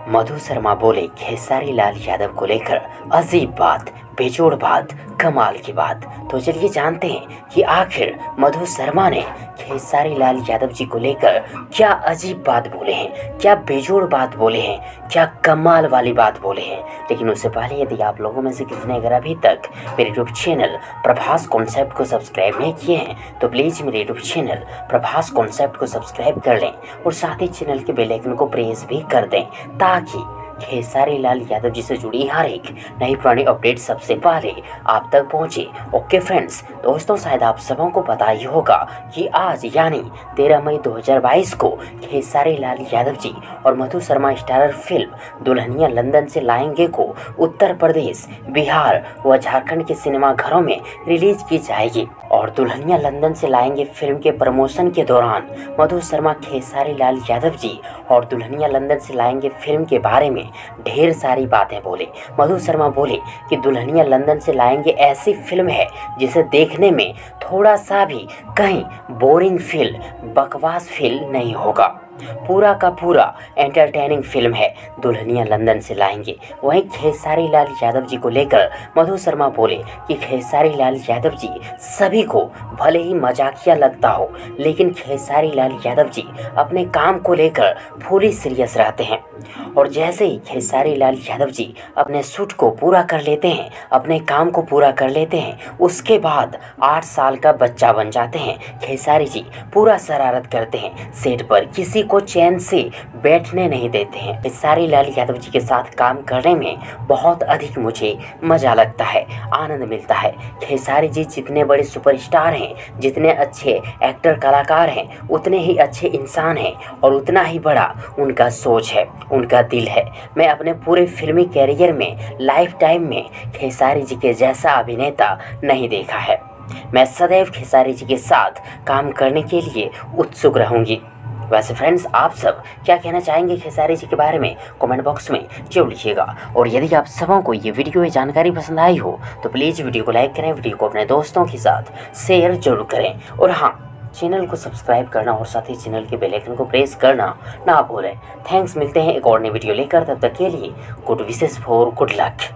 मधु शर्मा बोले खेसारी लाल यादव को लेकर अजीब बात, बेजोड़ बात, कमाल की बात। तो चलिए जानते हैं कि आखिर मधु शर्मा ने खेसारी लाल यादव जी को लेकर क्या अजीब बात बोले हैं, क्या बेजोड़ बात बोले हैं, क्या कमाल वाली बात बोले हैं। लेकिन उससे पहले यदि आप लोगों में से किसी ने अगर अभी तक मेरे यूट्यूब चैनल प्रभास कॉन्सेप्ट को सब्सक्राइब नहीं किए हैं तो प्लीज़ मेरे यूट्यूब चैनल प्रभास कॉन्सेप्ट को सब्सक्राइब कर लें और साथ ही चैनल के बेल आइकन को प्रेस भी कर दें ताकि खेसारी लाल यादव जी से जुड़ी हर एक नई पुरानी अपडेट सबसे पहले आप तक पहुंचे। ओके फ्रेंड्स, दोस्तों शायद आप सबों को पता ही होगा कि आज यानी 13 मई 2022 को खेसारी लाल यादव जी और Madhu Sharma starrer film Dulhaniya London से लाएंगे को उत्तर प्रदेश, बिहार व झारखंड के सिनेमाघरों में रिलीज की जाएगी। और दुल्हनिया लंदन से लाएंगे फिल्म के प्रमोशन के दौरान मधु शर्मा खेसारी लाल यादव जी और दुल्हनिया लंदन से लाएंगे फिल्म के बारे में ढेर सारी बातें बोले। मधु शर्मा बोले कि दुल्हनिया लंदन से लाएंगे ऐसी फिल्म है जिसे देखने में थोड़ा सा भी कहीं बोरिंग फील, बकवास फील नहीं होगा। पूरा का पूरा एंटरटेनिंग फिल्म है दुल्हनिया लंदन से लाएंगे। वहीं खेसारी लाल यादव जी को लेकर मधु शर्मा बोले कि खेसारी लाल यादव जी सभी को भले ही मजाकिया लगता हो लेकिन खेसारी लाल यादव जी अपने काम को लेकर फुली सीरियस रहते हैं। और जैसे ही खेसारी लाल यादव जी अपने शूट को पूरा कर लेते हैं, अपने काम को पूरा कर लेते हैं, उसके बाद 8 साल का बच्चा बन जाते हैं। खेसारी जी पूरा शरारत करते हैं, सेट पर किसी को चैन से बैठने नहीं देते हैं। खेसारी लाल यादव जी के साथ काम करने में बहुत अधिक मुझे मज़ा लगता है, आनंद मिलता है। खेसारी जी जितने बड़े सुपरस्टार हैं, जितने अच्छे एक्टर कलाकार हैं, उतने ही अच्छे इंसान हैं और उतना ही बड़ा उनका सोच है, उनका दिल है। मैं अपने पूरे फिल्मी कैरियर में लाइफ टाइम में खेसारी जी के जैसा अभिनेता नहीं देखा है। मैं सदैव खेसारी जी के साथ काम करने के लिए उत्सुक रहूंगी। वैसे फ्रेंड्स, आप सब क्या कहना चाहेंगे खेसारी जी के बारे में कमेंट बॉक्स में जरूर लिखिएगा। और यदि आप सबों को ये वीडियो, ये जानकारी पसंद आई हो तो प्लीज़ वीडियो को लाइक करें, वीडियो को अपने दोस्तों के साथ शेयर जरूर करें और हाँ, चैनल को सब्सक्राइब करना और साथ ही चैनल के बेल आइकन को प्रेस करना ना भूलें। थैंक्स, मिलते हैं एक और नई वीडियो लेकर, तब तक के लिए good wishes for good luck.